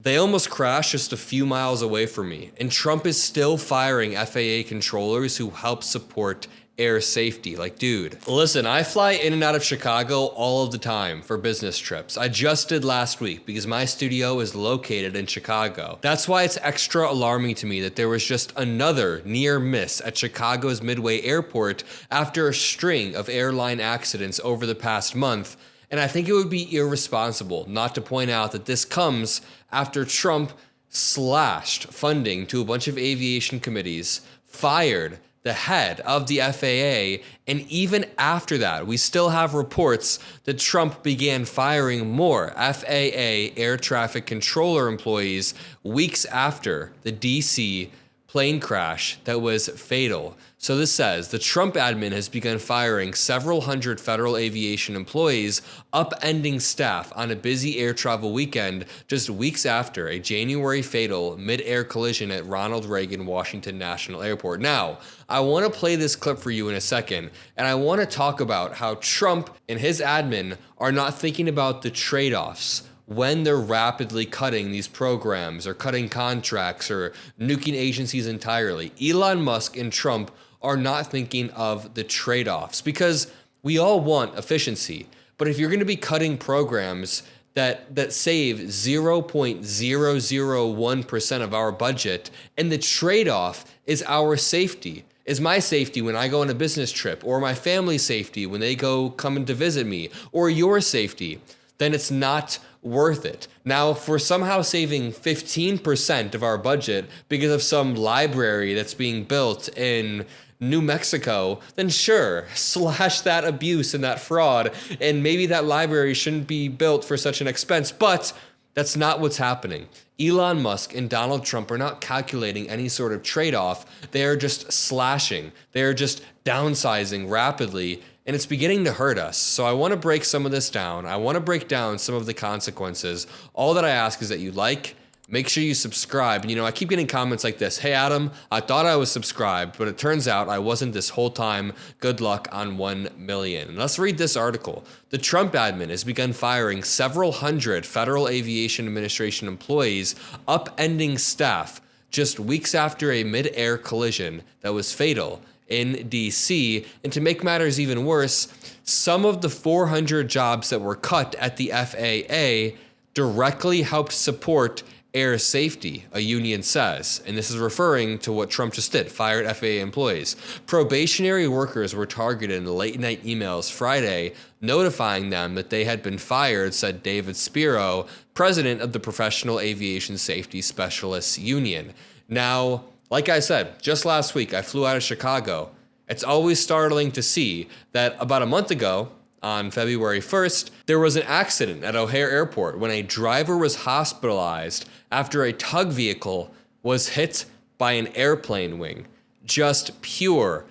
They almost crashed just a few miles away from me, and Trump is still firing FAA controllers who help support air safety. Like, dude, listen, I fly in and out of Chicago all of the time for business trips. I just did last week because my studio is located in Chicago. That's why it's extra alarming to me that there was just another near miss at Chicago's Midway Airport after a string of airline accidents over the past month. And I think it would be irresponsible not to point out that this comes after Trump slashed funding to a bunch of aviation committees, fired the head of the FAA, and even after that, we still have reports that Trump began firing more FAA air traffic controller employees weeks after the DC plane crash that was fatal. So this says the Trump admin has begun firing several hundred federal aviation employees, upending staff on a busy air travel weekend just weeks after a January fatal mid-air collision at Ronald Reagan Washington National Airport. Now, I want to play this clip for you in a second, and I want to talk about how Trump and his admin are not thinking about the trade-offs when they're rapidly cutting these programs or cutting contracts or nuking agencies entirely. Elon Musk and Trump are not thinking of the trade-offs because we all want efficiency. But if you're going to be cutting programs that save 0.001% of our budget, and the trade-off is our safety, is my safety when I go on a business trip, or my family's safety when they come to visit me, or your safety, then it's not worth it. Now, if we're somehow saving 15% of our budget because of some library that's being built in New Mexico, then sure, slash that abuse and that fraud, and maybe that library shouldn't be built for such an expense, but that's not what's happening. Elon Musk and Donald Trump are not calculating any sort of trade-off. They are just slashing. They are just downsizing rapidly, and it's beginning to hurt us. So I want to break some of this down. I want to break down some of the consequences. All that I ask is that you like, make sure you subscribe. And I keep getting comments like this. Hey, Adam, I thought I was subscribed, but it turns out I wasn't this whole time. Good luck on 1 million. And let's read this article. The Trump admin has begun firing several hundred Federal Aviation Administration employees, upending staff just weeks after a mid-air collision that was fatal in DC. And to make matters even worse, some of the 400 jobs that were cut at the FAA directly helped support air safety, a union says. And this is referring to what Trump just did, fired FAA employees. Probationary workers were targeted in late-night emails Friday, notifying them that they had been fired, said David Spiro, president of the Professional Aviation Safety Specialists Union. Now, like I said, just last week, I flew out of Chicago. It's always startling to see that about a month ago, on February 1st, there was an accident at O'Hare Airport when a driver was hospitalized after a tug vehicle was hit by an airplane wing. Just pure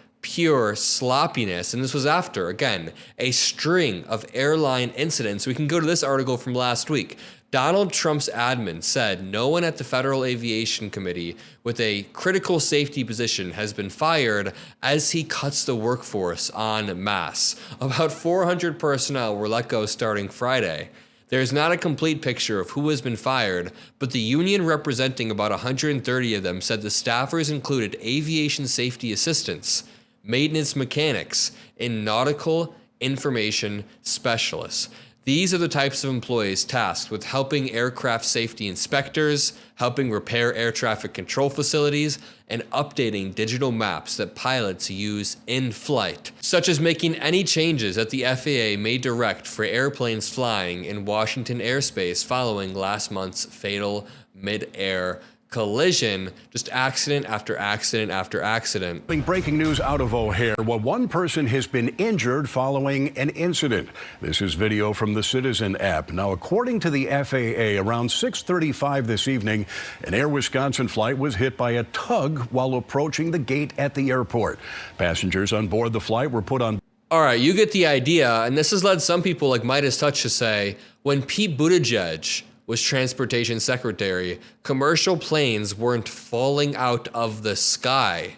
sloppiness. And this was after, again, a string of airline incidents. We can go to this article from last week. Donald Trump's admin said no one at the Federal Aviation Committee with a critical safety position has been fired as he cuts the workforce en masse. About 400 personnel were let go starting Friday. There's not a complete picture of who has been fired, but the union representing about 130 of them said the staffers included aviation safety assistants, maintenance mechanics, and nautical information specialists. These are the types of employees tasked with helping aircraft safety inspectors, helping repair air traffic control facilities, and updating digital maps that pilots use in flight, such as making any changes that the FAA may direct for airplanes flying in Washington airspace following last month's fatal mid-air collision. Just accident after accident after accident. Breaking news out of O'Hare. Well, one person has been injured following an incident. This is video from the Citizen app. Now, according to the FAA, around 6:35 this evening, an Air Wisconsin flight was hit by a tug while approaching the gate at the airport. Passengers on board the flight were put on. All right, you get the idea. And this has led some people like MeidasTouch to say, when Pete Buttigieg was transportation secretary, commercial planes weren't falling out of the sky.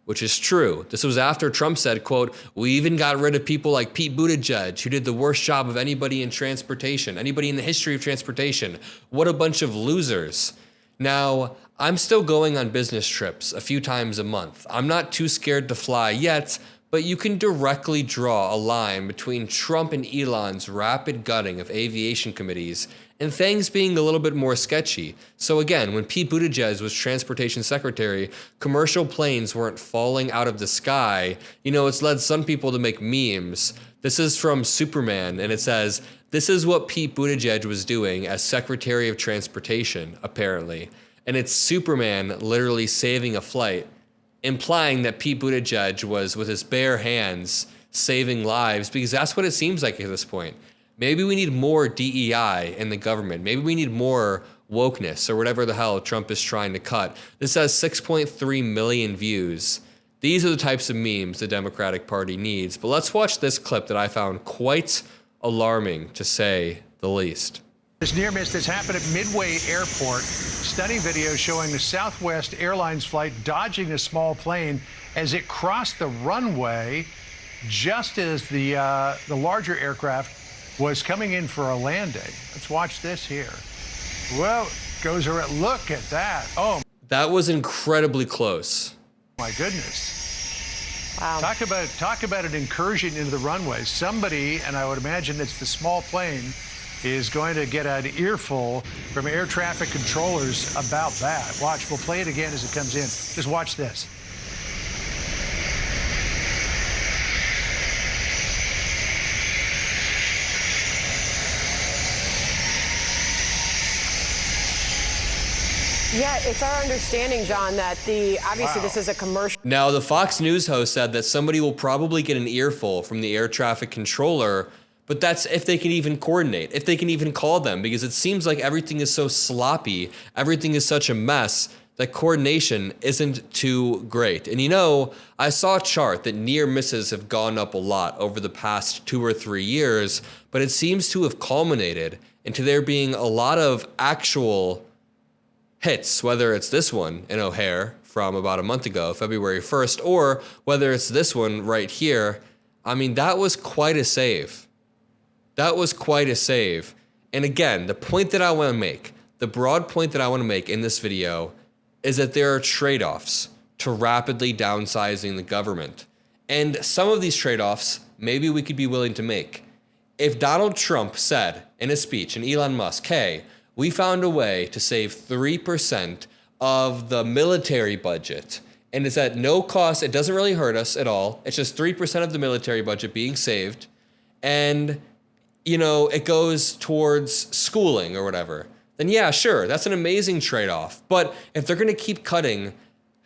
which is true. This was after Trump said, quote, "We even got rid of people like Pete Buttigieg, who did the worst job of anybody in transportation, anybody in the history of transportation. What a bunch of losers." Now, I'm still going on business trips a few times a month. I'm not too scared to fly yet, but you can directly draw a line between Trump and Elon's rapid gutting of aviation committees and things being a little bit more sketchy. So again, when Pete Buttigieg was transportation secretary, commercial planes weren't falling out of the sky. You know, it's led some people to make memes. This is from Superman, and it says, "This is what Pete Buttigieg was doing as Secretary of Transportation, apparently." And it's Superman literally saving a flight, implying that Pete Buttigieg was, with his bare hands, saving lives, because that's what it seems like at this point. Maybe we need more DEI in the government. Maybe we need more wokeness or whatever the hell Trump is trying to cut. This has 6.3 million views. These are the types of memes the Democratic Party needs. But let's watch this clip that I found quite alarming, to say the least. This near miss that's happened at Midway Airport. Stunning video showing the Southwest Airlines flight dodging a small plane as it crossed the runway just as the larger aircraft was coming in for a landing. Let's watch this here. Well, goes around. Look at that. Oh, that was incredibly close. my goodness. Wow. Talk about an incursion into the runway. Somebody, and I would imagine it's the small plane, is going to get an earful from air traffic controllers about that. Watch, we'll play it again as it comes in. Just watch this. Yeah, it's our understanding, John, that obviously this is a commercial. Now, the Fox News host said that somebody will probably get an earful from the air traffic controller, but that's if they can even coordinate, if they can even call them, because it seems like everything is so sloppy, everything is such a mess, that coordination isn't too great. And you know, I saw a chart that near misses have gone up a lot over the past 2 or 3 years, but it seems to have culminated into there being a lot of actual hits, whether it's this one in O'Hare from about a month ago, February 1st, or whether it's this one right here. I mean, that was quite a save. That was quite a save. And again, the point that I want to make, the broad point that I want to make in this video is that there are trade-offs to rapidly downsizing the government. And some of these trade-offs, maybe we could be willing to make. If Donald Trump said in a speech, and Elon Musk, hey, we found a way to save 3% of the military budget, and it's at no cost, it doesn't really hurt us at all, it's just 3% of the military budget being saved, and you know, it goes towards schooling or whatever, then yeah, sure, that's an amazing trade-off. But if they're gonna keep cutting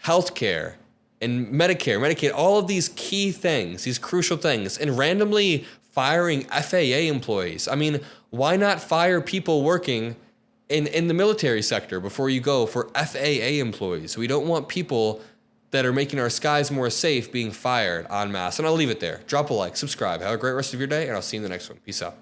healthcare and Medicare, Medicaid, all of these key things, these crucial things, and randomly firing FAA employees, I mean, why not fire people working in the military sector before you go for FAA employees? We don't want people that are making our skies more safe being fired en masse. And I'll leave it there. Drop a like, subscribe. Have a great rest of your day, and I'll see you in the next one. Peace out.